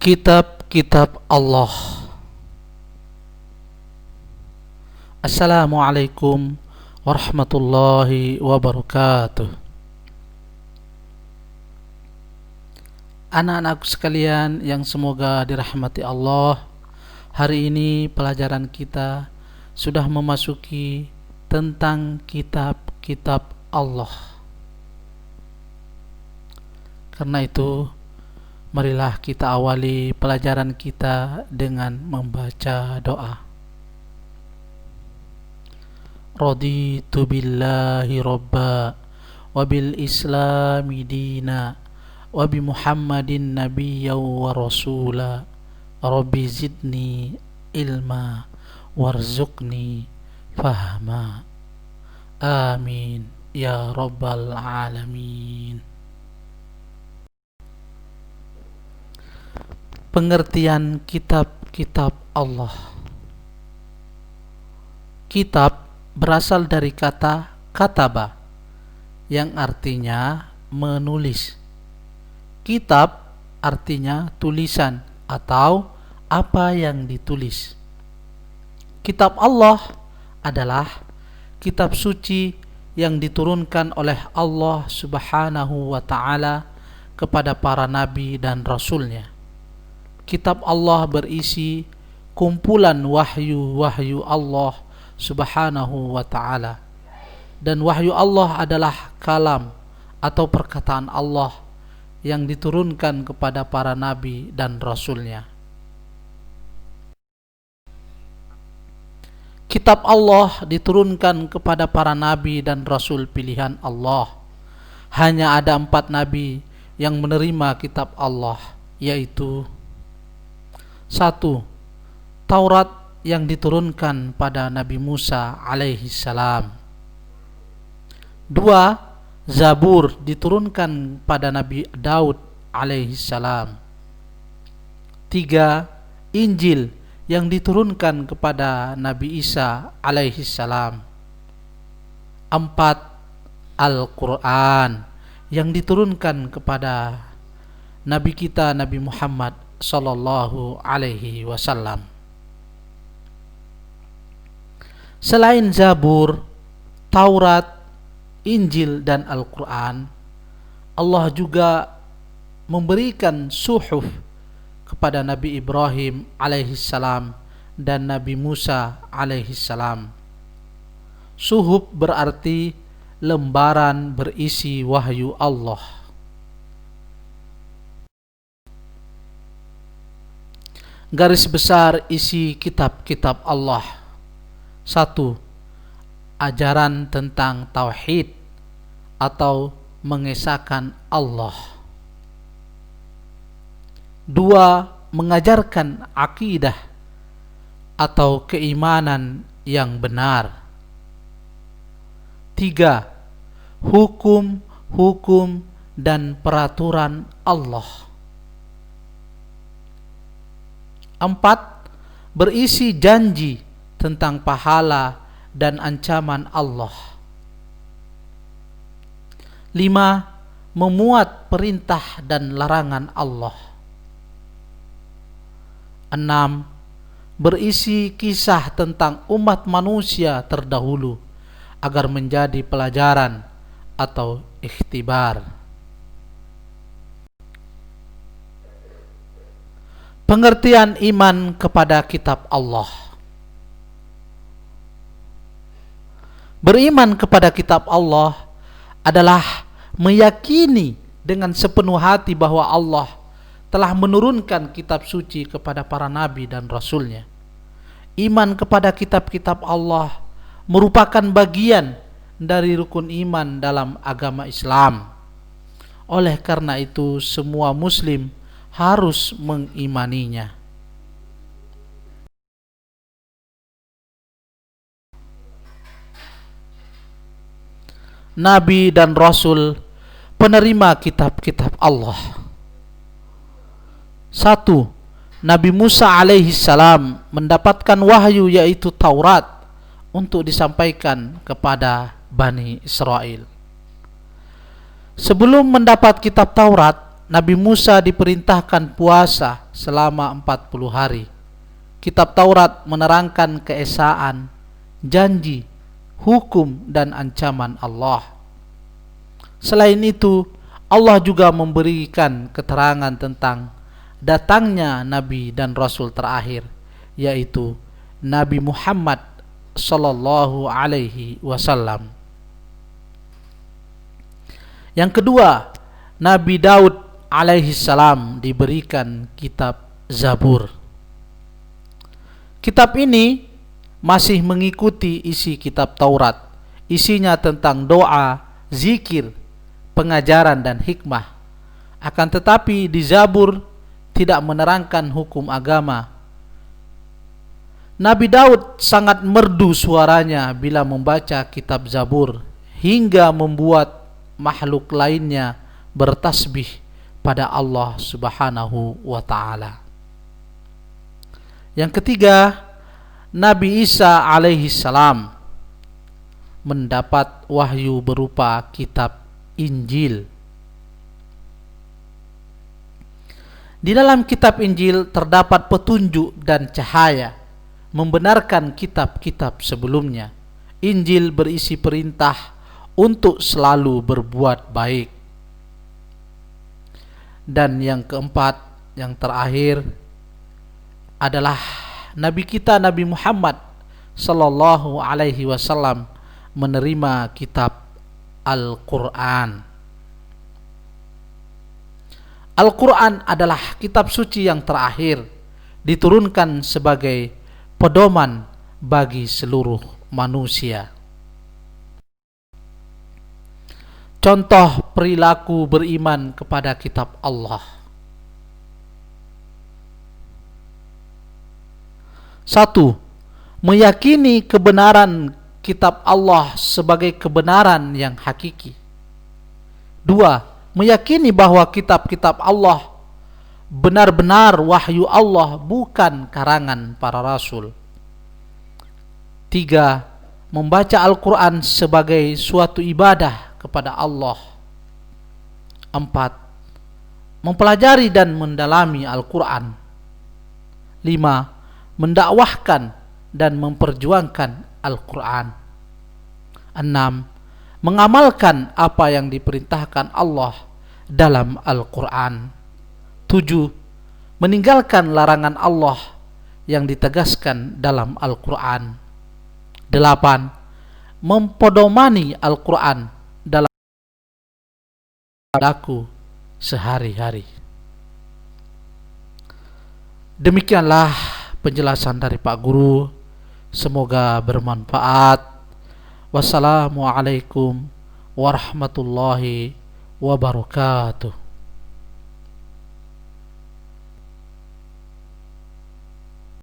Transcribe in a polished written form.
Kitab-kitab Allah. Assalamualaikum warahmatullahi wabarakatuh. Anak-anakku sekalian yang semoga dirahmati Allah, hari ini pelajaran kita sudah memasuki tentang kitab-kitab Allah. Karena itu, marilah kita awali pelajaran kita dengan membaca doa. Raditu billahi robba, wabil islami dina, wabi muhammadin nabiyya wa rasula, rabbi zidni ilma, warzuqni fahma. Amin ya rabbal alamin. Pengertian kitab-kitab Allah. Kitab berasal dari kata kataba yang artinya menulis. Kitab artinya tulisan atau apa yang ditulis. Kitab Allah adalah kitab suci yang diturunkan oleh Allah Subhanahu wa ta'ala kepada para nabi dan rasulnya. Kitab Allah berisi kumpulan wahyu-wahyu Allah Subhanahu wa ta'ala. Dan wahyu Allah adalah kalam atau perkataan Allah yang diturunkan kepada para nabi dan rasulnya. Kitab Allah diturunkan kepada para nabi dan rasul pilihan Allah. Hanya ada 4 nabi yang menerima kitab Allah, yaitu 1. Taurat yang diturunkan pada Nabi Musa alaihi salam. 2. Zabur diturunkan pada Nabi Daud alaihi salam. 3. Injil yang diturunkan kepada Nabi Isa alaihi salam. 4. Al-Quran yang diturunkan kepada Nabi kita Nabi Muhammad sallallahu alaihi wasallam. Selain Zabur, Taurat, Injil dan Al-Quran, Allah juga memberikan suhuf kepada Nabi Ibrahim alaihi salam dan Nabi Musa alaihi salam. Suhuf berarti lembaran berisi wahyu Allah. Garis besar isi kitab-kitab Allah. 1. Ajaran tentang tauhid atau mengesahkan Allah. 2. Mengajarkan akidah atau keimanan yang benar. 3. Hukum-hukum dan peraturan Allah. 4. Berisi janji tentang pahala dan ancaman Allah. 5. Memuat perintah dan larangan Allah. 6. Berisi kisah tentang umat manusia terdahulu agar menjadi pelajaran atau ikhtibar. Pengertian iman kepada kitab Allah. Beriman kepada kitab Allah adalah meyakini dengan sepenuh hati bahwa Allah telah menurunkan kitab suci kepada para nabi dan rasulnya. Iman kepada kitab-kitab Allah merupakan bagian dari rukun iman dalam agama Islam. Oleh karena itu, semua muslim harus mengimaninya. Nabi dan Rasul penerima kitab-kitab Allah. 1. Nabi Musa alaihi salam mendapatkan wahyu yaitu Taurat untuk disampaikan kepada Bani Israel. Sebelum mendapat kitab Taurat, Nabi Musa diperintahkan puasa selama 40 hari. Kitab Taurat menerangkan keesaan, janji, hukum, dan ancaman Allah. Selain itu, Allah juga memberikan keterangan tentang datangnya Nabi dan Rasul terakhir, yaitu Nabi Muhammad sallallahu alaihi wasallam. Yang kedua, Nabi Daud alaihi salam diberikan kitab Zabur. Kitab ini masih mengikuti isi kitab Taurat. Isinya tentang doa, zikir, pengajaran, dan hikmah. Akan tetapi di Zabur tidak menerangkan hukum agama. Nabi Daud sangat merdu suaranya bila membaca kitab Zabur, hingga membuat makhluk lainnya bertasbih pada Allah Subhanahu wa ta'ala. Yang ketiga, Nabi Isa alaihi salam mendapat wahyu berupa kitab Injil. Di dalam kitab Injil terdapat petunjuk dan cahaya membenarkan kitab-kitab sebelumnya. Injil berisi perintah untuk selalu berbuat baik. Dan yang keempat, yang terakhir adalah Nabi kita Nabi Muhammad sallallahu alaihi wasallam menerima kitab Al-Quran. Al-Quran adalah kitab suci yang terakhir, diturunkan sebagai pedoman bagi seluruh manusia. Contoh perilaku beriman kepada kitab Allah. 1. Meyakini kebenaran kitab Allah sebagai kebenaran yang hakiki. 2. Meyakini bahwa kitab-kitab Allah benar-benar wahyu Allah, bukan karangan para rasul. 3. Membaca Al-Quran sebagai suatu ibadah kepada Allah. 4. Mempelajari dan mendalami Al-Quran. 5. Mendakwahkan dan memperjuangkan Al-Quran. 6. Mengamalkan apa yang diperintahkan Allah dalam Al-Quran. 7. Meninggalkan larangan Allah yang ditegaskan dalam Al-Quran. 8. Mempedomani Al-Quran dalam perilaku sehari-hari. Demikianlah penjelasan dari Pak Guru. Semoga bermanfaat. Wassalamualaikum warahmatullahi wabarakatuh.